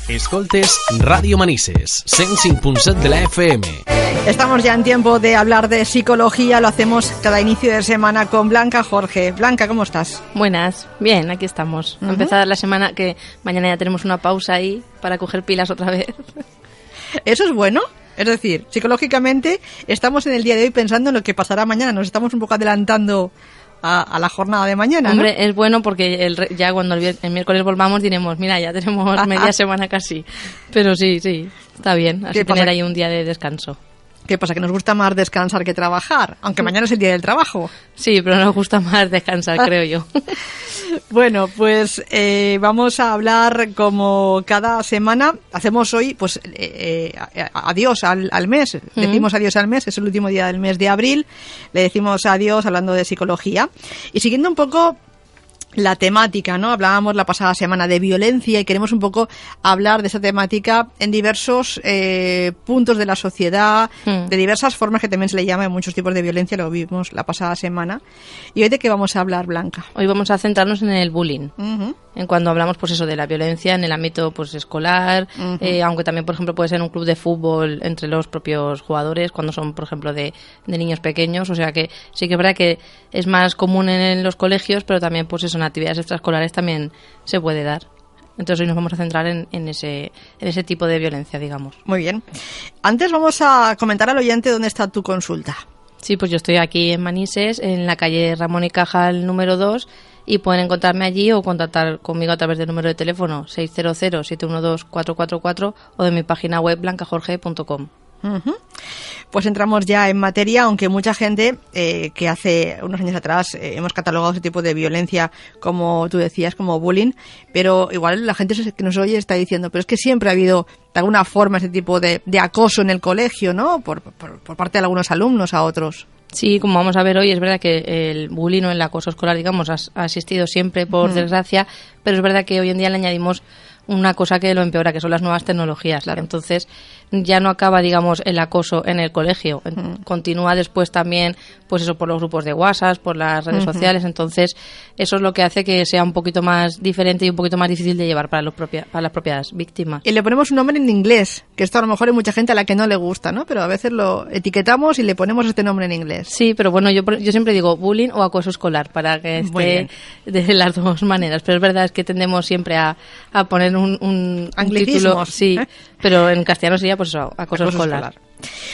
Escoltes Radio Manises, 105.7 de la FM. Estamos ya en tiempo de hablar de psicología, lo hacemos cada inicio de semana con Blanca Jorge. Blanca, ¿cómo estás? Buenas, bien, aquí estamos. Empezada la semana, que mañana ya tenemos una pausa ahí para coger pilas otra vez. ¿Eso es bueno? Es decir, psicológicamente estamos en el día de hoy pensando en lo que pasará mañana, nos estamos un poco adelantando a la jornada de mañana, ¿no? Hombre, es bueno porque ya cuando el miércoles volvamos diremos, mira, ya tenemos media semana casi. Pero sí, está bien, así tener ahí un día de descanso. ¿Qué pasa? ¿Que nos gusta más descansar que trabajar? Aunque mañana es el día del trabajo. Sí, pero nos gusta más descansar, creo yo. Bueno, pues vamos a hablar como cada semana. Hacemos hoy, pues, adiós al mes. Decimos adiós al mes, es el último día del mes de abril. Le decimos adiós hablando de psicología. Y siguiendo un poco la temática, ¿no? Hablábamos la pasada semana de violencia y queremos un poco hablar de esa temática en diversos puntos de la sociedad, de diversas formas que también se le llama en muchos tipos de violencia, lo vimos la pasada semana. ¿Y hoy de qué vamos a hablar, Blanca? Hoy vamos a centrarnos en el bullying. En cuando hablamos, pues eso, de la violencia en el ámbito, pues, escolar, aunque también, por ejemplo, puede ser un club de fútbol entre los propios jugadores, cuando son, por ejemplo, de niños pequeños. O sea que sí que es verdad que es más común en los colegios, pero también, pues eso, en actividades extraescolares también se puede dar. Entonces hoy nos vamos a centrar en ese tipo de violencia, digamos. Muy bien. Antes vamos a comentar al oyente dónde está tu consulta. Sí, pues yo estoy aquí en Manises, en la calle Ramón y Cajal número 2, y pueden encontrarme allí o contactar conmigo a través del número de teléfono 600-712-444 o de mi página web blancajorge.com. Pues entramos ya en materia, aunque mucha gente que hace unos años atrás hemos catalogado ese tipo de violencia, como tú decías, como bullying, pero igual la gente que nos oye está diciendo, pero es que siempre ha habido de alguna forma ese tipo de acoso en el colegio, ¿no? Por parte de algunos alumnos a otros. Sí, como vamos a ver hoy, es verdad que el bullying o el acoso escolar, digamos, ha existido siempre, por desgracia, pero es verdad que hoy en día le añadimos una cosa que lo empeora, que son las nuevas tecnologías. Claro. Entonces, ya no acaba, digamos, el acoso en el colegio. Continúa después también, pues eso, por los grupos de WhatsApp, por las redes sociales. Entonces, eso es lo que hace que sea un poquito más diferente y un poquito más difícil de llevar para las propias víctimas. Y le ponemos un nombre en inglés, que esto a lo mejor hay mucha gente a la que no le gusta, ¿no? Pero a veces lo etiquetamos y le ponemos este nombre en inglés. Sí, pero bueno, yo siempre digo bullying o acoso escolar, para que esté de las dos maneras. Pero es verdad, es que tendemos siempre a poner un título, sí, pero en castellano sería, pues eso, acoso escolar.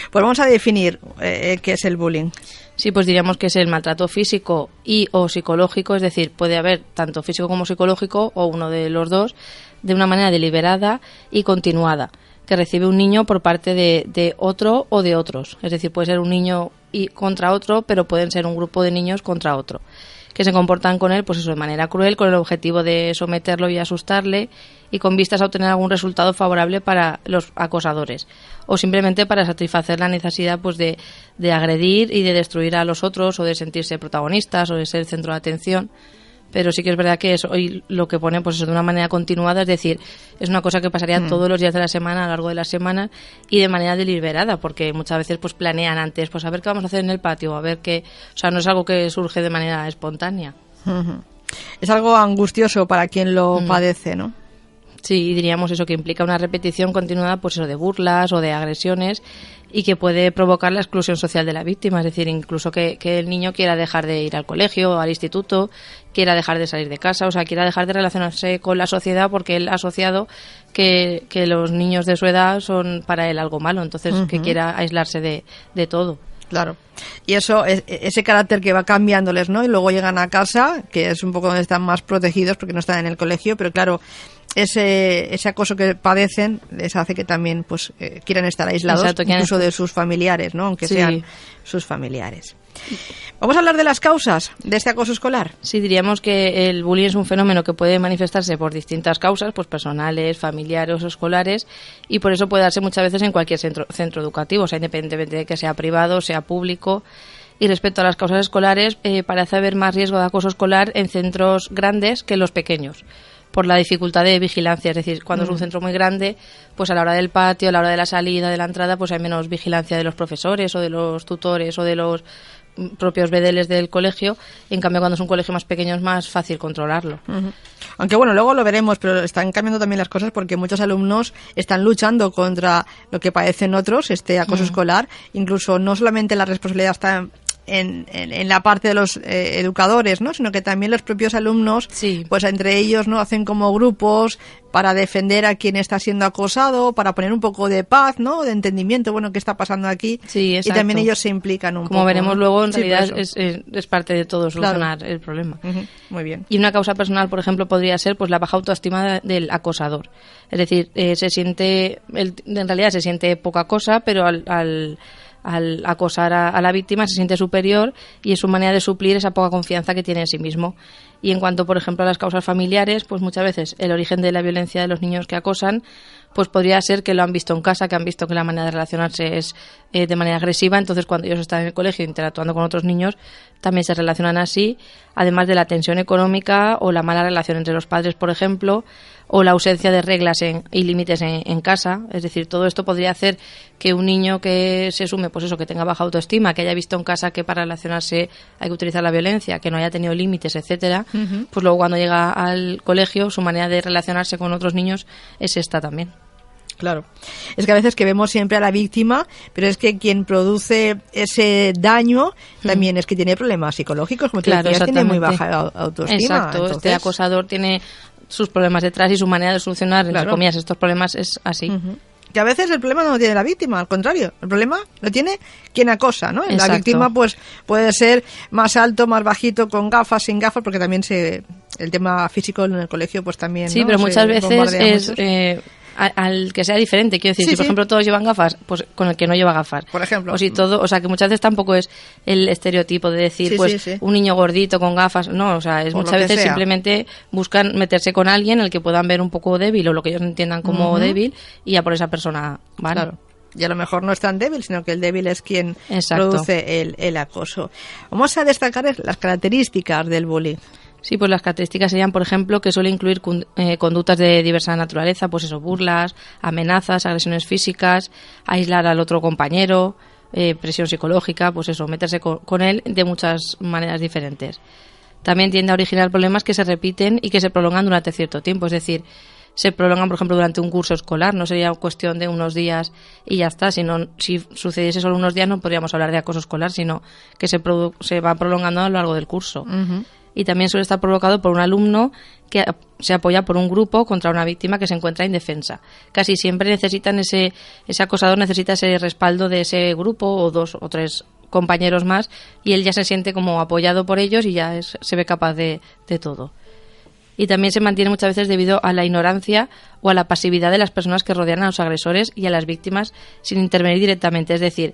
Pues vamos a definir qué es el bullying. Sí, pues diríamos que es el maltrato físico y o psicológico, es decir, puede haber tanto físico como psicológico o uno de los dos, de una manera deliberada y continuada, que recibe un niño por parte de otro o de otros. Es decir, puede ser un niño contra otro, pero pueden ser un grupo de niños contra otro, que se comportan con él, pues eso, de manera cruel, con el objetivo de someterlo y asustarle, y con vistas a obtener algún resultado favorable para los acosadores, o simplemente para satisfacer la necesidad, pues, de agredir y de destruir a los otros, o de sentirse protagonistas, o de ser el centro de atención. Pero sí que es verdad que eso, hoy lo que pone, pues eso, de una manera continuada, es decir, es una cosa que pasaría todos los días de la semana, a lo largo de la semana, y de manera deliberada, porque muchas veces pues planean antes, pues a ver qué vamos a hacer en el patio, a ver qué, o sea, no es algo que surge de manera espontánea. Es algo angustioso para quien lo padece, ¿no? Sí, diríamos eso, que implica una repetición continuada, pues eso, de burlas o de agresiones, y que puede provocar la exclusión social de la víctima, es decir, incluso que el niño quiera dejar de ir al colegio o al instituto, quiera dejar de salir de casa, o sea, quiera dejar de relacionarse con la sociedad porque él ha asociado que los niños de su edad son para él algo malo, entonces que quiera aislarse de todo. Claro. Y eso, ese carácter que va cambiándoles, ¿no? Y luego llegan a casa, que es un poco donde están más protegidos porque no están en el colegio, pero claro, ese acoso que padecen les hace que también pues quieran estar aislados. Exacto, incluso de sus familiares, ¿no? Aunque sean sus familiares. Vamos a hablar de las causas de este acoso escolar. Sí, diríamos que el bullying es un fenómeno que puede manifestarse por distintas causas, pues personales, familiares o escolares, y por eso puede darse muchas veces en cualquier centro educativo, o sea, independientemente de que sea privado, sea público. Y respecto a las causas escolares, parece haber más riesgo de acoso escolar en centros grandes que en los pequeños, por la dificultad de vigilancia, es decir, cuando es un centro muy grande, pues a la hora del patio, a la hora de la salida, de la entrada, pues hay menos vigilancia de los profesores o de los tutores o de los propios bedeles del colegio. En cambio, cuando es un colegio más pequeño es más fácil controlarlo. Uh-huh. Aunque bueno, luego lo veremos, pero están cambiando también las cosas porque muchos alumnos están luchando contra lo que padecen otros, este acoso escolar. Incluso no solamente la responsabilidad está en la parte de los educadores, ¿no? Sino que también los propios alumnos, pues entre ellos, ¿no? Hacen como grupos para defender a quien está siendo acosado, para poner un poco de paz, ¿no? De entendimiento, bueno, qué está pasando aquí. Sí, exacto. Y también ellos se implican un poco. Como veremos luego, en realidad pues es parte de todo solucionar el problema. Uh-huh. Muy bien. Y una causa personal, por ejemplo, podría ser pues la baja autoestima del acosador. Es decir, en realidad se siente poca cosa, pero al acosar a la víctima se siente superior y es su manera de suplir esa poca confianza que tiene en sí mismo. Y en cuanto, por ejemplo, a las causas familiares, pues muchas veces el origen de la violencia de los niños que acosan pues podría ser que lo han visto en casa, que han visto que la manera de relacionarse es de manera agresiva, entonces cuando ellos están en el colegio interactuando con otros niños también se relacionan así, además de la tensión económica o la mala relación entre los padres, por ejemplo, o la ausencia de reglas y límites en casa. Es decir, todo esto podría hacer que un niño que se sume, pues eso, que tenga baja autoestima, que haya visto en casa que para relacionarse hay que utilizar la violencia, que no haya tenido límites, etcétera, pues luego cuando llega al colegio su manera de relacionarse con otros niños es esta también. Claro. Es que a veces que vemos siempre a la víctima, pero es que quien produce ese daño también es que tiene problemas psicológicos, como tú decías, tiene muy baja autoestima. Exacto, entonces, este acosador tiene sus problemas detrás y su manera de solucionar, entre comillas, estos problemas es así. Que a veces el problema no lo tiene la víctima, al contrario, el problema lo tiene quien acosa, ¿no? Exacto. La víctima pues puede ser más alto, más bajito, con gafas, sin gafas, porque también el tema físico en el colegio pues también, sí, ¿no? Pero muchas veces es al que sea diferente, quiero decir, si por ejemplo todos llevan gafas, pues con el que no lleva gafas, por ejemplo, o si todo, o sea, que muchas veces tampoco es el estereotipo de decir un niño gordito con gafas, no, o sea, es muchas veces simplemente buscan meterse con alguien al que puedan ver un poco débil o lo que ellos entiendan como débil y ya por esa persona van. Claro. Y a lo mejor no es tan débil, sino que el débil es quien produce el acoso. Vamos a destacar las características del bullying. Sí, pues las características serían, por ejemplo, que suele incluir conductas de diversa naturaleza, pues eso, burlas, amenazas, agresiones físicas, aislar al otro compañero, presión psicológica, pues eso, meterse con él de muchas maneras diferentes. También tiende a originar problemas que se repiten y que se prolongan durante cierto tiempo, es decir, se prolongan, por ejemplo, durante un curso escolar, no sería cuestión de unos días y ya está, sino si sucediese solo unos días no podríamos hablar de acoso escolar, sino que se va prolongando a lo largo del curso. Y también suele estar provocado por un alumno que se apoya por un grupo contra una víctima que se encuentra indefensa. Casi siempre necesitan ese acosador necesita ese respaldo de ese grupo o 2 o 3 compañeros más y él ya se siente como apoyado por ellos y ya se ve capaz de todo. Y también se mantiene muchas veces debido a la ignorancia o a la pasividad de las personas que rodean a los agresores y a las víctimas sin intervenir directamente. Es decir,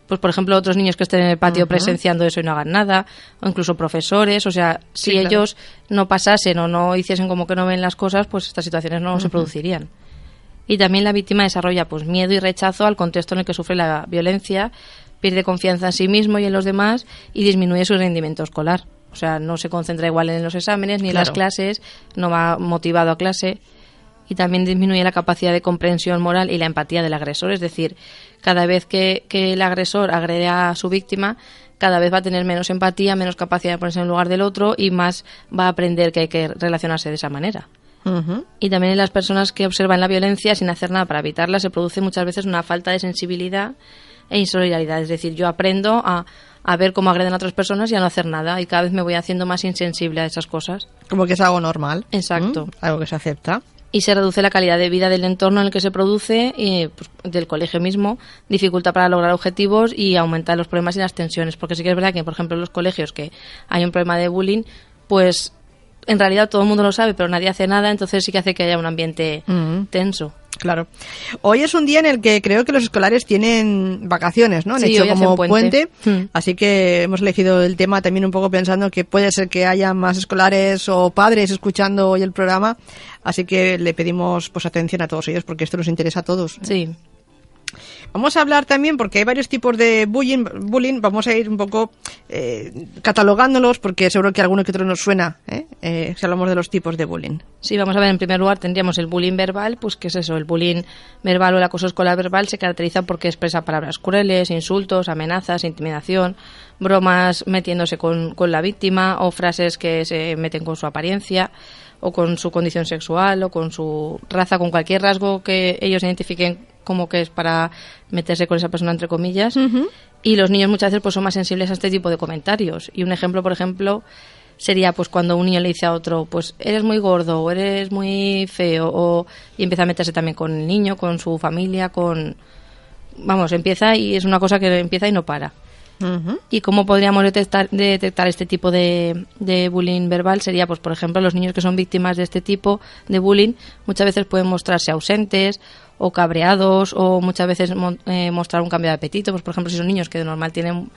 pues por ejemplo otros niños que estén en el patio presenciando eso y no hagan nada, o incluso profesores, o sea, si ellos no pasasen o no hiciesen como que no ven las cosas, pues estas situaciones no se producirían. Y también la víctima desarrolla pues miedo y rechazo al contexto en el que sufre la violencia, pierde confianza en sí mismo y en los demás y disminuye su rendimiento escolar. O sea, no se concentra igual en los exámenes ni en las clases, no va motivado a clase. Y también disminuye la capacidad de comprensión moral y la empatía del agresor. Es decir, cada vez que el agresor agrede a su víctima, cada vez va a tener menos empatía, menos capacidad de ponerse en el lugar del otro y más va a aprender que hay que relacionarse de esa manera. Y también en las personas que observan la violencia sin hacer nada para evitarla se produce muchas veces una falta de sensibilidad e insolidaridad. Es decir, yo aprendo a ver cómo agreden a otras personas y a no hacer nada y cada vez me voy haciendo más insensible a esas cosas. Como que es algo normal. Exacto. Algo que se acepta. Y se reduce la calidad de vida del entorno en el que se produce, pues, del colegio mismo, dificulta para lograr objetivos y aumenta los problemas y las tensiones. Porque sí que es verdad que, por ejemplo, en los colegios que hay un problema de bullying, pues en realidad todo el mundo lo sabe, pero nadie hace nada, entonces sí que hace que haya un ambiente tenso. Claro. Hoy es un día en el que creo que los escolares tienen vacaciones, ¿no? Han hecho como puente. Así que hemos elegido el tema también un poco pensando que puede ser que haya más escolares o padres escuchando hoy el programa. Así que le pedimos pues atención a todos ellos porque esto nos interesa a todos. Sí. Vamos a hablar también, porque hay varios tipos de bullying, vamos a ir un poco catalogándolos, porque seguro que alguno que otro nos suena, si hablamos de los tipos de bullying. Sí, vamos a ver, en primer lugar tendríamos el bullying verbal, pues ¿qué es eso? El bullying verbal o el acoso escolar verbal se caracteriza porque expresa palabras crueles, insultos, amenazas, intimidación, bromas metiéndose con la víctima o frases que se meten con su apariencia o con su condición sexual o con su raza, con cualquier rasgo que ellos identifiquen como que es para meterse con esa persona, entre comillas. Uh-huh. Y los niños muchas veces pues son más sensibles a este tipo de comentarios. Y un ejemplo, por ejemplo, sería pues cuando un niño le dice a otro, pues eres muy gordo o eres muy feo, y empieza a meterse también con el niño, con su familia, empieza y es una cosa que empieza y no para. Uh-huh. Y cómo podríamos detectar este tipo de bullying verbal sería, pues por ejemplo, los niños que son víctimas de este tipo de bullying muchas veces pueden mostrarse ausentes o cabreados, o muchas veces mostrar un cambio de apetito. Pues por ejemplo, si son niños que de normal tienen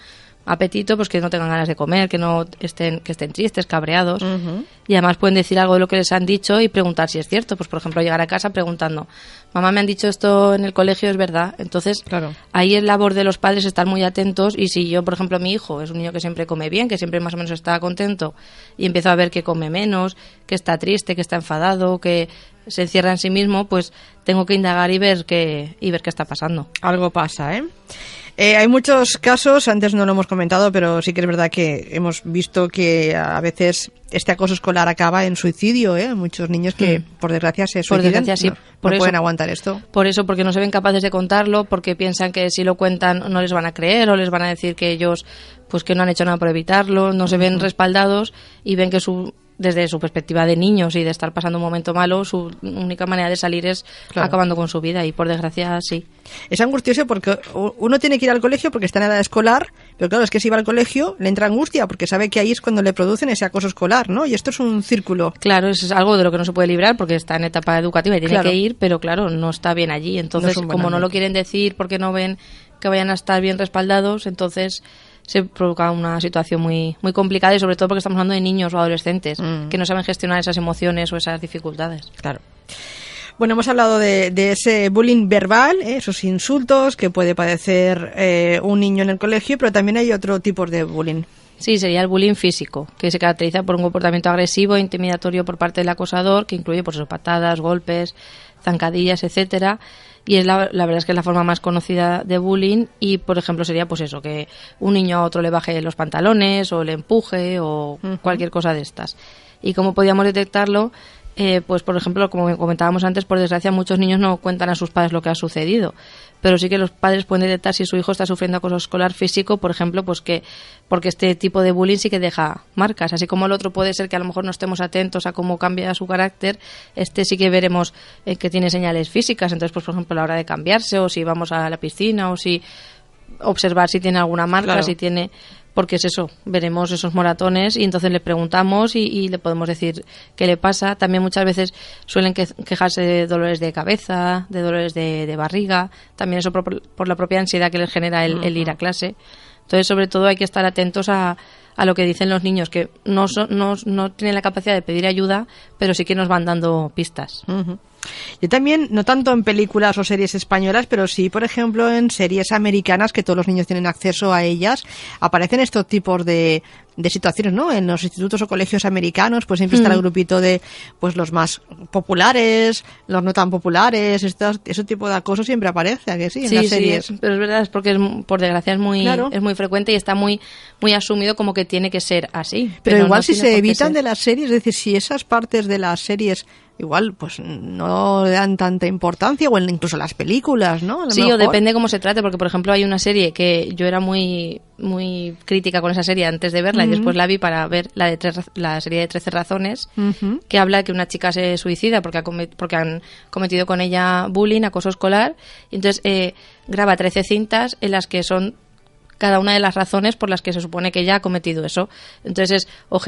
apetito, pues que no tengan ganas de comer, que estén tristes, cabreados. Uh-huh. Y además pueden decir algo de lo que les han dicho y preguntar si es cierto. Pues por ejemplo, llegar a casa preguntando, mamá, me han dicho esto en el colegio, ¿es verdad? Entonces, claro, ahí es labor de los padres estar muy atentos. Y si yo, por ejemplo, mi hijo es un niño que siempre come bien, que siempre más o menos está contento, y empiezo a ver que come menos, que está triste, que está enfadado, que se encierra en sí mismo, pues tengo que indagar y ver qué está pasando. Algo pasa, ¿eh? Hay muchos casos, antes no lo hemos comentado, pero sí que es verdad que hemos visto que a veces este acoso escolar acaba en suicidio, ¿eh? Muchos niños que, por desgracia, se suicidan. Por desgracia, sí. No pueden aguantar esto. Por eso, porque no se ven capaces de contarlo, porque piensan que si lo cuentan no les van a creer o les van a decir que ellos pues que no han hecho nada por evitarlo, no se ven respaldados y ven que desde su perspectiva de niños y de estar pasando un momento malo, su única manera de salir es acabando con su vida, y por desgracia sí. Es angustioso porque uno tiene que ir al colegio porque está en edad escolar, pero claro, es que si va al colegio le entra angustia porque sabe que ahí es cuando le producen ese acoso escolar, ¿no? Y esto es un círculo. Claro, eso es algo de lo que no se puede librar porque está en etapa educativa y tiene que ir, pero claro, no está bien allí. Entonces, como no lo quieren decir porque no ven que vayan a estar bien respaldados, entonces se provoca una situación muy, muy complicada, y sobre todo porque estamos hablando de niños o adolescentes que no saben gestionar esas emociones o esas dificultades. Claro. Bueno, hemos hablado de ese bullying verbal, esos insultos que puede padecer un niño en el colegio, pero también hay otro tipo de bullying. Sí, sería el bullying físico, que se caracteriza por un comportamiento agresivo e intimidatorio por parte del acosador, que incluye pues patadas, golpes, zancadillas, etcétera. Y es la verdad es que es la forma más conocida de bullying. Y por ejemplo sería pues eso, que un niño a otro le baje los pantalones o le empuje o cualquier cosa de estas. ¿Y cómo podíamos detectarlo? Pues por ejemplo, como comentábamos antes, por desgracia muchos niños no cuentan a sus padres lo que ha sucedido, pero sí que los padres pueden detectar si su hijo está sufriendo acoso escolar físico, por ejemplo, pues porque este tipo de bullying sí que deja marcas, así como el otro puede ser que a lo mejor no estemos atentos a cómo cambia su carácter, sí que veremos que tiene señales físicas. Entonces, pues por ejemplo, a la hora de cambiarse, o si vamos a la piscina, o si observar si tiene alguna marca, claro, si tiene... Porque es eso, veremos esos moratones y entonces le preguntamos y le podemos decir qué le pasa. También muchas veces suelen quejarse de dolores de cabeza, de dolores de barriga, también eso por la propia ansiedad que les genera el ir a clase. Entonces, sobre todo, hay que estar atentos a lo que dicen los niños, que no tienen la capacidad de pedir ayuda, pero sí que nos van dando pistas. Uh-huh. Yo también, no tanto en películas o series españolas, pero sí, por ejemplo, en series americanas, que todos los niños tienen acceso a ellas, aparecen estos tipos de situaciones, ¿no? En los institutos o colegios americanos, pues siempre está el grupito de pues los más populares, los no tan populares, ese tipo de acoso siempre aparece, ¿a que sí? En las series. Sí, pero es verdad, es porque por desgracia es muy frecuente y está muy asumido como que tiene que ser así. Pero igual no, si se evitan de las series, es decir, si esas partes de las series igual pues no le dan tanta importancia, o incluso las películas, ¿no? Sí, o depende cómo se trate, porque por ejemplo hay una serie que yo era muy muy crítica con esa serie antes de verla, y después la vi para ver la serie de 13 razones, que habla de que una chica se suicida porque han cometido con ella bullying, acoso escolar, y entonces graba 13 cintas en las que son cada una de las razones por las que se supone que ella ha cometido eso. Entonces o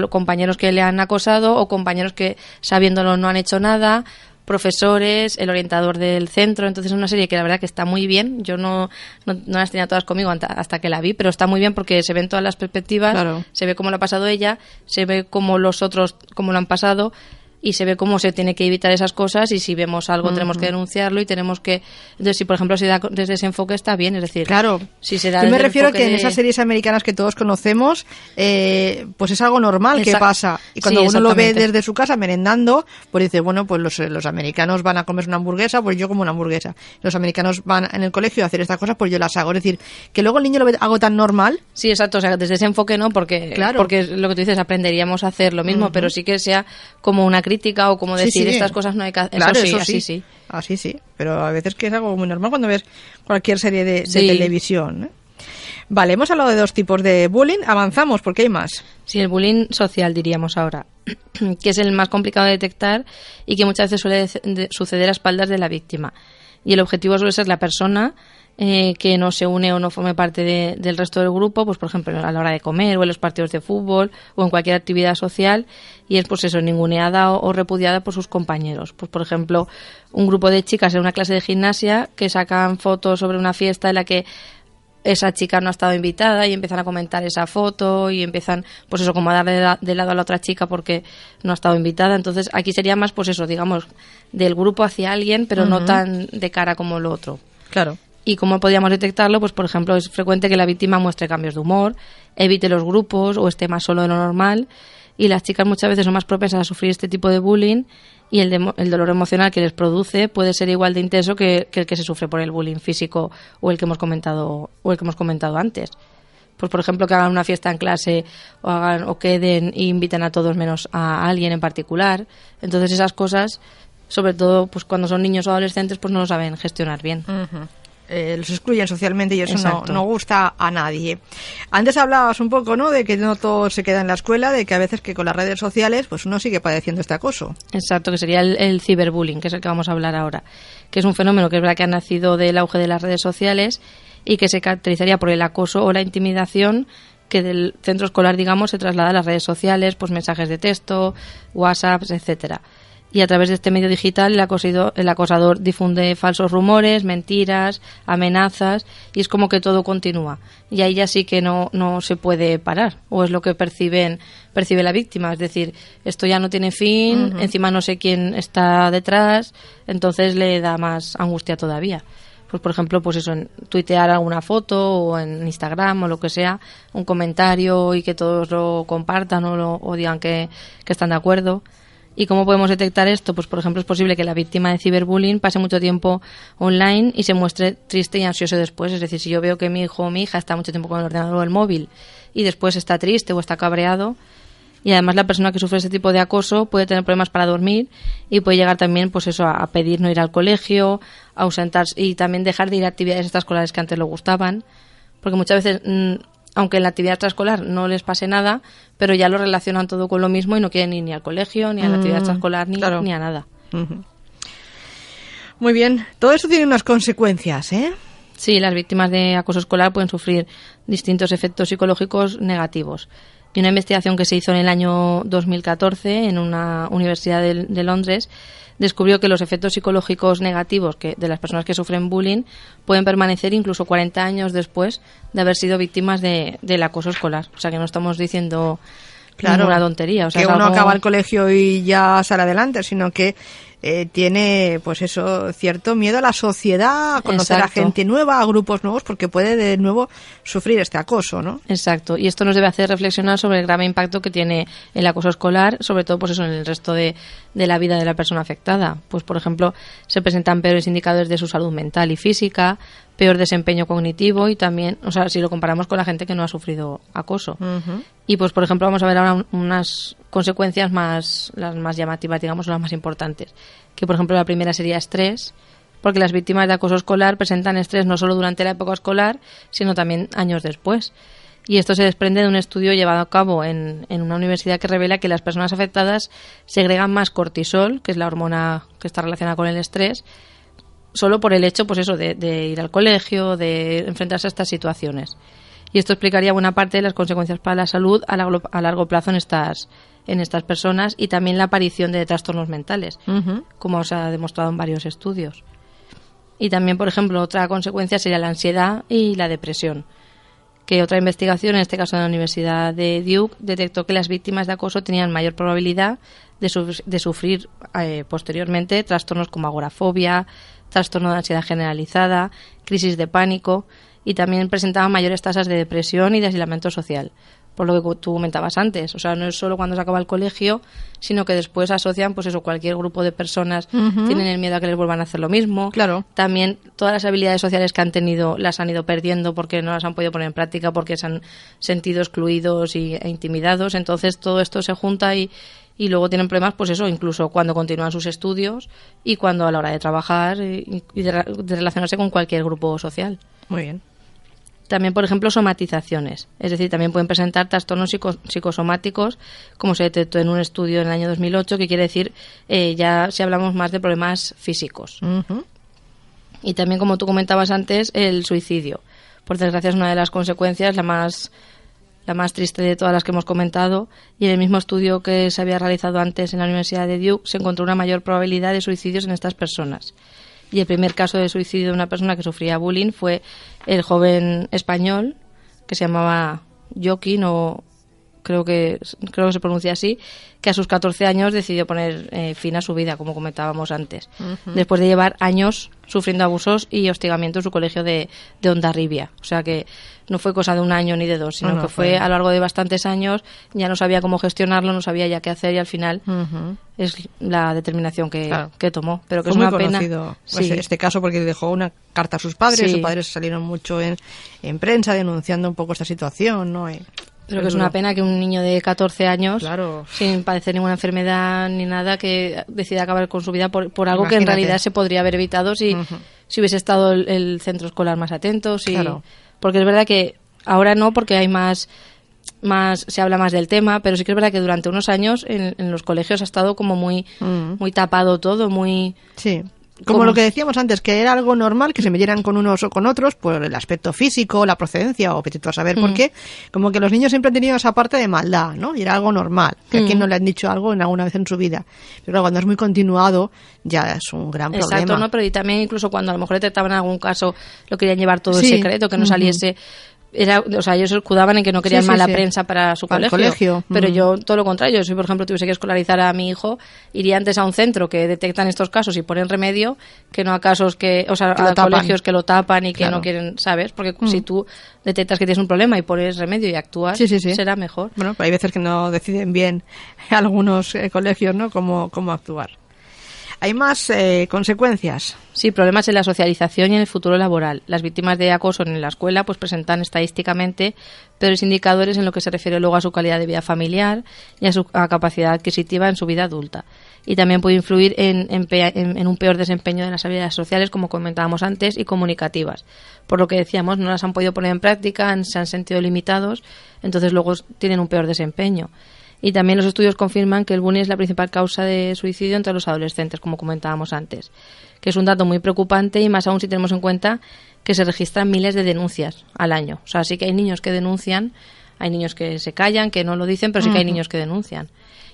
compañeros que le han acosado, o compañeros que sabiéndolo no han hecho nada, profesores, el orientador del centro. Entonces es una serie que la verdad que está muy bien. Yo no las tenía todas conmigo hasta que la vi, pero está muy bien porque se ven todas las perspectivas, claro, se ve cómo lo ha pasado ella, se ve cómo los otros cómo lo han pasado. y se ve cómo se tiene que evitar esas cosas, y si vemos algo tenemos que denunciarlo y tenemos que... Entonces, si por ejemplo se da desde ese enfoque está bien, es decir... Claro, si se da yo me desde el refiero enfoque que en esas series americanas que todos conocemos, pues es algo normal que pasa. Y cuando Sí, uno lo ve exactamente. desde su casa merendando, pues dice, bueno, pues los americanos van a comerse una hamburguesa, pues yo como una hamburguesa. Los americanos van en el colegio a hacer estas cosas, pues yo las hago. Es decir, que luego el niño lo ve algo tan normal. Sí, exacto, o sea, desde ese enfoque no, porque Claro. porque es lo que tú dices, aprenderíamos a hacer lo mismo, pero sí que sea como una crítica o como Sí, decir, sí. estas cosas no hay que hacer. Claro, Eso sí, así sí. Así sí, pero a veces que es algo muy normal cuando ves cualquier serie de Sí. televisión, ¿eh? Vale, hemos hablado de 2 tipos de bullying, avanzamos porque hay más. Sí, el bullying social diríamos ahora, que es el más complicado de detectar y que muchas veces suele suceder a espaldas de la víctima. Y el objetivo suele ser la persona que no se une o no forme parte del resto del grupo, pues por ejemplo a la hora de comer o en los partidos de fútbol o en cualquier actividad social, y es pues eso, ninguneada o repudiada por sus compañeros. Pues por ejemplo, un grupo de chicas en una clase de gimnasia que sacan fotos sobre una fiesta en la que esa chica no ha estado invitada y empiezan a comentar esa foto y empiezan, pues eso, como a darle de lado a la otra chica porque no ha estado invitada. Entonces aquí sería más, pues eso, digamos, del grupo hacia alguien, pero no tan de cara como lo otro. Claro. ¿Y cómo podríamos detectarlo? Pues, por ejemplo, es frecuente que la víctima muestre cambios de humor, evite los grupos o esté más solo de lo normal. Y las chicas muchas veces son más propensas a sufrir este tipo de bullying, y el dolor emocional que les produce puede ser igual de intenso que el que se sufre por el bullying físico o el que hemos comentado antes. Pues, por ejemplo, que hagan una fiesta en clase o queden e inviten a todos menos a alguien en particular. Entonces, esas cosas, sobre todo pues cuando son niños o adolescentes, pues no lo saben gestionar bien. Los excluyen socialmente y eso Exacto. no gusta a nadie. Antes hablabas un poco, ¿no?, de que no todo se queda en la escuela, de que a veces que con las redes sociales pues uno sigue padeciendo este acoso. Exacto, que sería el ciberbullying, que es el que vamos a hablar ahora, que es un fenómeno que es verdad que ha nacido del auge de las redes sociales y que se caracterizaría por el acoso o la intimidación que del centro escolar, digamos, se traslada a las redes sociales, pues mensajes de texto, WhatsApps, etcétera. Y a través de este medio digital el acosador difunde falsos rumores, mentiras, amenazas, y es como que todo continúa. Y ahí ya sí que no se puede parar, o es lo que percibe la víctima. Es decir, esto ya no tiene fin, encima no sé quién está detrás, entonces le da más angustia todavía. Pues por ejemplo, pues eso, en tuitear alguna foto o en Instagram o lo que sea, un comentario y que todos lo compartan o digan que están de acuerdo. ¿Y cómo podemos detectar esto? Pues, por ejemplo, es posible que la víctima de ciberbullying pase mucho tiempo online y se muestre triste y ansioso después. Es decir, si yo veo que mi hijo o mi hija está mucho tiempo con el ordenador o el móvil y después está triste o está cabreado, y además la persona que sufre este tipo de acoso puede tener problemas para dormir y puede llegar también, pues eso, a pedir no ir al colegio, a ausentarse y también dejar de ir a actividades extraescolares que antes le gustaban, porque muchas veces... aunque en la actividad extraescolar no les pase nada, pero ya lo relacionan todo con lo mismo y no quieren ir ni al colegio, ni a la actividad extraescolar, ni a nada. Muy bien, todo eso tiene unas consecuencias, ¿eh? Sí, las víctimas de acoso escolar pueden sufrir distintos efectos psicológicos negativos. Y una investigación que se hizo en el año 2014 en una universidad de Londres descubrió que los efectos psicológicos negativos de las personas que sufren bullying pueden permanecer incluso 40 años después de haber sido víctimas del acoso escolar. O sea, que no estamos diciendo ninguna tontería. O sea, que es uno algo... acaba el colegio y ya sale adelante, sino que tiene, pues eso, cierto miedo a la sociedad, a conocer Exacto. a gente nueva, a grupos nuevos, porque puede de nuevo sufrir este acoso, ¿no? Exacto, y esto nos debe hacer reflexionar sobre el grave impacto que tiene el acoso escolar, sobre todo pues eso en el resto de la vida de la persona afectada. Pues por ejemplo, se presentan peores indicadores de su salud mental y física, peor desempeño cognitivo y también, o sea, si lo comparamos con la gente que no ha sufrido acoso. Y pues por ejemplo vamos a ver ahora unas consecuencias las más llamativas, digamos, las más importantes. Que por ejemplo la primera sería estrés, porque las víctimas de acoso escolar presentan estrés no solo durante la época escolar, sino también años después. Y esto se desprende de un estudio llevado a cabo en una universidad que revela que las personas afectadas segregan más cortisol, que es la hormona que está relacionada con el estrés, solo por el hecho, pues eso, de ir al colegio, de enfrentarse a estas situaciones. Y esto explicaría buena parte de las consecuencias para la salud a largo plazo en estas personas y también la aparición de trastornos mentales, como se ha demostrado en varios estudios. Y también, por ejemplo, otra consecuencia sería la ansiedad y la depresión, que otra investigación, en este caso de la Universidad de Duke, detectó que las víctimas de acoso tenían mayor probabilidad de sufrir posteriormente trastornos como agorafobia, trastorno de ansiedad generalizada, crisis de pánico, y también presentaban mayores tasas de depresión y de aislamiento social, por lo que tú comentabas antes. O sea, no es solo cuando se acaba el colegio, sino que después asocian, pues eso, cualquier grupo de personas tienen el miedo a que les vuelvan a hacer lo mismo. Claro. También todas las habilidades sociales que han tenido las han ido perdiendo porque no las han podido poner en práctica, porque se han sentido excluidos e intimidados. Entonces todo esto se junta y luego tienen problemas, pues eso, incluso cuando continúan sus estudios y cuando a la hora de trabajar y de relacionarse con cualquier grupo social. Muy bien. También, por ejemplo, somatizaciones. Es decir, también pueden presentar trastornos psicosomáticos, como se detectó en un estudio en el año 2008, que quiere decir ya si hablamos más de problemas físicos. Y también, como tú comentabas antes, el suicidio. Por desgracia, es una de las consecuencias, la más triste de todas las que hemos comentado. Y en el mismo estudio que se había realizado antes en la Universidad de Duke, se encontró una mayor probabilidad de suicidios en estas personas. Y el primer caso de suicidio de una persona que sufría bullying fue el joven español que se llamaba Joaquín, o creo que se pronuncia así, que a sus 14 años decidió poner fin a su vida, como comentábamos antes, después de llevar años sufriendo abusos y hostigamiento en su colegio de Hondarribia. O sea que no fue cosa de un año ni de dos, sino que fue a lo largo de bastantes años, ya no sabía cómo gestionarlo, no sabía ya qué hacer, y al final es la determinación que tomó. Pero que fue es una muy pena. Conocido este caso, porque dejó una carta a sus padres, sus padres salieron mucho en prensa denunciando un poco esta situación, ¿no? Pero que es una pena que un niño de 14 años, claro, sin padecer ninguna enfermedad ni nada, que decida acabar con su vida por algo que en realidad se podría haber evitado si hubiese estado el centro escolar más atento. Claro. Porque es verdad que ahora no, porque hay más se habla más del tema, pero sí que es verdad que durante unos años en los colegios ha estado como muy tapado todo, muy... Sí. Como lo que decíamos antes, que era algo normal que se metieran con unos o con otros por el aspecto físico, la procedencia o vete tú a saber por qué. Como que los niños siempre han tenido esa parte de maldad, ¿no? Y era algo normal, que a quien no le han dicho algo en alguna vez en su vida. Pero claro, cuando es muy continuado ya es un gran problema. Exacto, ¿no? Pero y también incluso cuando a lo mejor detectaban algún caso, lo querían llevar todo en secreto, que no saliese... O sea, ellos se escudaban en que no querían mala prensa para su colegio. Pero yo, todo lo contrario, si por ejemplo tuviese que escolarizar a mi hijo, iría antes a un centro que detectan estos casos y ponen remedio, que no a casos a colegios que lo tapan y que no quieren, ¿sabes? Porque si tú detectas que tienes un problema y pones remedio y actúas, será mejor. Bueno, pero hay veces que no deciden bien algunos colegios, ¿no? Cómo actuar. ¿Hay más consecuencias? Sí, problemas en la socialización y en el futuro laboral. Las víctimas de acoso en la escuela pues presentan estadísticamente peores indicadores en lo que se refiere luego a su calidad de vida familiar y a su capacidad adquisitiva en su vida adulta. Y también puede influir en un peor desempeño de las habilidades sociales, como comentábamos antes, y comunicativas. Por lo que decíamos, no las han podido poner en práctica, se han sentido limitados, entonces luego tienen un peor desempeño. Y también los estudios confirman que el bullying es la principal causa de suicidio entre los adolescentes, como comentábamos antes, que es un dato muy preocupante, y más aún si tenemos en cuenta que se registran miles de denuncias al año. O sea, sí que hay niños que denuncian, hay niños que se callan, que no lo dicen, pero sí que hay niños que denuncian.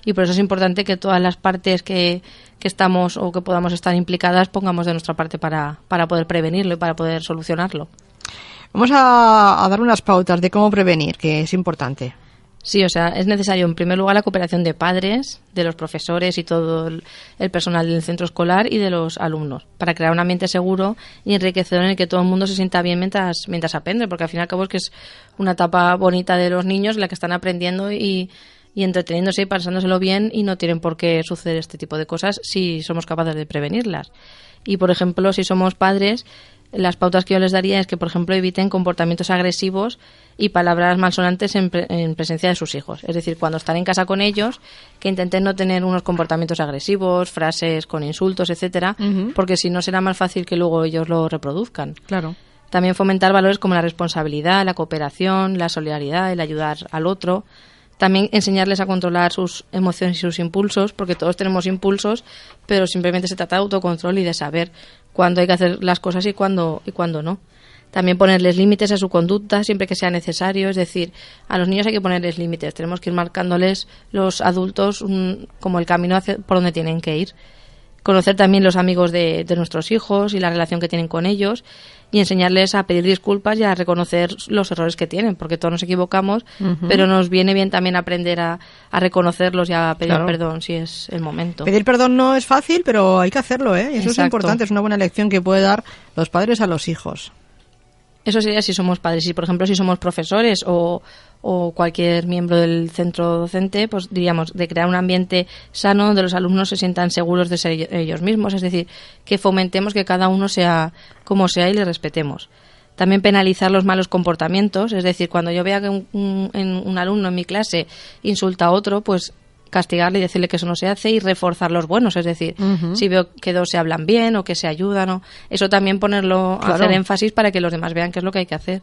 Y por eso es importante que todas las partes que estamos o que podamos estar implicadas pongamos de nuestra parte para poder prevenirlo y para poder solucionarlo. Vamos a dar unas pautas de cómo prevenir, que es importante. Sí, o sea, es necesario en primer lugar la cooperación de padres, de los profesores y todo el personal del centro escolar y de los alumnos, para crear un ambiente seguro y enriquecedor en el que todo el mundo se sienta bien mientras aprende, porque al fin y al cabo es que es una etapa bonita de los niños en la que están aprendiendo y entreteniéndose y pasándoselo bien, y no tienen por qué suceder este tipo de cosas si somos capaces de prevenirlas. Y, por ejemplo, si somos padres, las pautas que yo les daría es que, por ejemplo, eviten comportamientos agresivos y palabras malsonantes en presencia de sus hijos. Es decir, cuando están en casa con ellos, que intenten no tener unos comportamientos agresivos, frases con insultos, etcétera, porque si no será más fácil que luego ellos lo reproduzcan. Claro. También fomentar valores como la responsabilidad, la cooperación, la solidaridad, el ayudar al otro. También enseñarles a controlar sus emociones y sus impulsos, porque todos tenemos impulsos, pero simplemente se trata de autocontrol y de saber cuándo hay que hacer las cosas y cuándo no. También ponerles límites a su conducta siempre que sea necesario, es decir, a los niños hay que ponerles límites, tenemos que ir marcándoles los adultos como el camino por donde tienen que ir. Conocer también los amigos de nuestros hijos y la relación que tienen con ellos, y enseñarles a pedir disculpas y a reconocer los errores que tienen, porque todos nos equivocamos, pero nos viene bien también aprender a reconocerlos y a pedir perdón si es el momento. Pedir perdón no es fácil, pero hay que hacerlo, ¿eh? Y eso Exacto. es importante, es una buena lección que puede dar los padres a los hijos. Eso sería si somos padres. Si, por ejemplo, si somos profesores o cualquier miembro del centro docente, pues diríamos de crear un ambiente sano donde los alumnos se sientan seguros de ser ellos mismos. Es decir, que fomentemos que cada uno sea como sea y le respetemos. También penalizar los malos comportamientos. Es decir, cuando yo vea que un alumno en mi clase insulta a otro, pues castigarle y decirle que eso no se hace y reforzar los buenos. Es decir, si veo que dos se hablan bien o que se ayudan, eso también ponerlo, hacer énfasis para que los demás vean qué es lo que hay que hacer.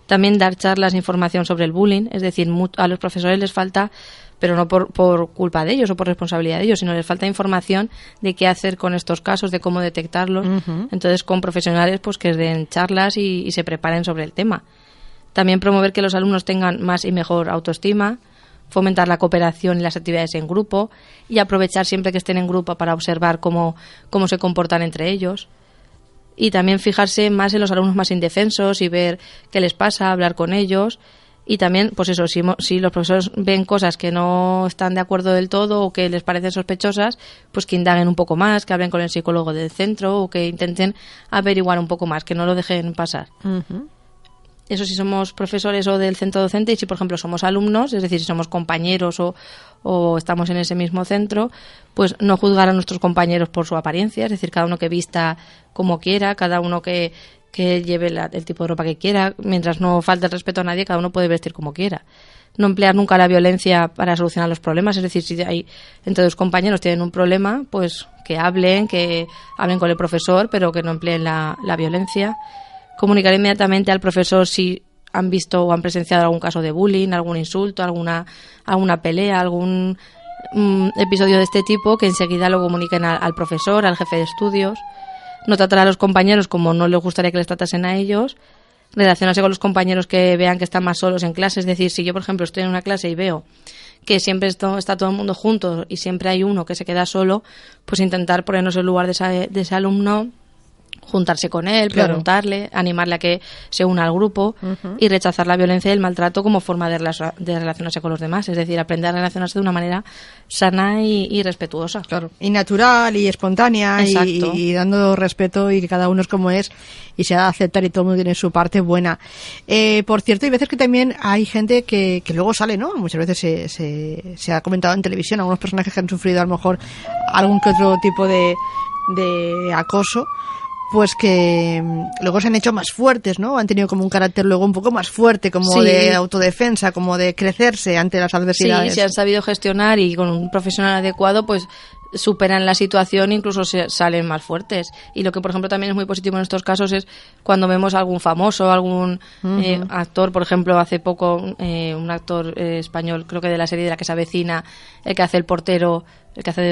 También dar charlas de información sobre el bullying, es decir, a los profesores les falta, pero no por culpa de ellos o por responsabilidad de ellos, sino les falta información de qué hacer con estos casos, de cómo detectarlos. Entonces, con profesionales pues que den charlas y se preparen sobre el tema. También promover que los alumnos tengan más y mejor autoestima, fomentar la cooperación y las actividades en grupo y aprovechar siempre que estén en grupo para observar cómo se comportan entre ellos. Y también fijarse más en los alumnos más indefensos y ver qué les pasa, hablar con ellos. Y también, pues eso, si los profesores ven cosas que no están de acuerdo del todo o que les parecen sospechosas, pues que indaguen un poco más, que hablen con el psicólogo del centro o que intenten averiguar un poco más, que no lo dejen pasar. Eso si somos profesores o del centro docente, y si por ejemplo somos alumnos, es decir, si somos compañeros o estamos en ese mismo centro, pues no juzgar a nuestros compañeros por su apariencia, es decir, cada uno que vista como quiera, cada uno que lleve el tipo de ropa que quiera, mientras no falte el respeto a nadie, cada uno puede vestir como quiera. No emplear nunca la violencia para solucionar los problemas, es decir, si hay entre dos compañeros tienen un problema, pues que hablen con el profesor, pero que no empleen la violencia. Comunicar inmediatamente al profesor si han visto o han presenciado algún caso de bullying, algún insulto, alguna pelea, algún episodio de este tipo, que enseguida lo comuniquen al profesor, al jefe de estudios. No tratar a los compañeros como no les gustaría que les tratasen a ellos. Relacionarse con los compañeros que vean que están más solos en clase. Es decir, si yo, por ejemplo, estoy en una clase y veo que siempre está todo el mundo junto y siempre hay uno que se queda solo, pues intentar ponernos en el lugar de ese alumno, juntarse con él, preguntarle, animarle a que se una al grupo y rechazar la violencia y el maltrato como forma de relacionarse con los demás. Es decir, aprender a relacionarse de una manera sana y respetuosa. Claro. Y natural y espontánea y dando respeto y que cada uno es como es y se ha de aceptar y todo el mundo tiene su parte buena. Por cierto, hay veces que también hay gente que luego sale, ¿no? Muchas veces se ha comentado en televisión algunos personajes que han sufrido a lo mejor algún que otro tipo de acoso, pues que luego se han hecho más fuertes, ¿no? Han tenido como un carácter luego un poco más fuerte, como de autodefensa, como de crecerse ante las adversidades. Sí, si han sabido gestionar y con un profesional adecuado, pues superan la situación e incluso salen más fuertes. Y lo que, por ejemplo, también es muy positivo en estos casos es cuando vemos a algún famoso, algún actor, por ejemplo, hace poco un actor español, creo que de la serie de La que se avecina, el que hace de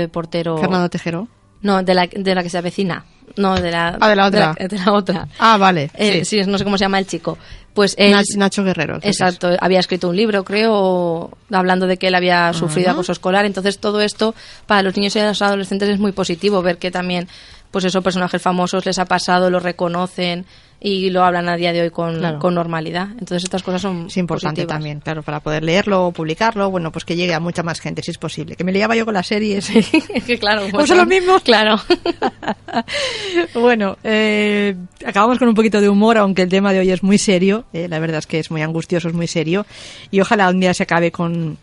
portero. Fernando Tejero. No, de la que se avecina. No, de la otra. De la otra. Ah, vale. Sí, no sé cómo se llama el chico. Pues él, Nacho Guerrero. Entonces. Exacto, había escrito un libro, creo, hablando de que él había sufrido acoso escolar. Entonces, todo esto para los niños y los adolescentes es muy positivo, ver que también, pues esos personajes famosos les ha pasado, lo reconocen y lo hablan a día de hoy con normalidad. Entonces, estas cosas son importante positivas. También, claro, para poder leerlo o publicarlo, bueno, pues que llegue a mucha más gente, si es posible. Que me liaba yo con las series. Es que claro. ¿Cómo son los mismos? Claro. Bueno, acabamos con un poquito de humor, aunque el tema de hoy es muy serio. La verdad es que es muy angustioso, es muy serio. Y ojalá un día se acabe con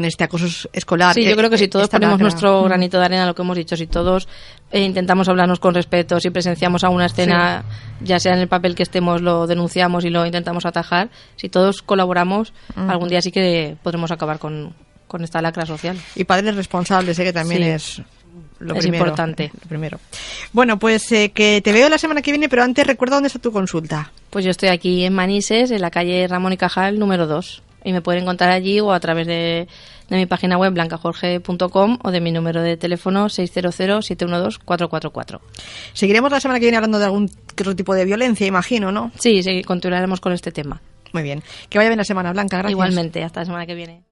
este acoso escolar. Sí, yo creo que si todos ponemos nuestro granito de arena, lo que hemos dicho, si todos intentamos hablarnos con respeto, si presenciamos alguna escena, ya sea en el papel que estemos, lo denunciamos y lo intentamos atajar, si todos colaboramos, algún día sí que podremos acabar con esta lacra social. Y padres responsables, que también es lo primero. Es importante. Lo primero. Bueno, pues que te veo la semana que viene, pero antes recuerda dónde está tu consulta. Pues yo estoy aquí en Manises, en la calle Ramón y Cajal, número 2. Y me pueden encontrar allí o a través de mi página web blancajorge.com o de mi número de teléfono 600-712-444. Seguiremos la semana que viene hablando de algún otro tipo de violencia, imagino, ¿no? Sí, continuaremos con este tema. Muy bien. Que vaya bien la semana, Blanca. Gracias. Igualmente, hasta la semana que viene.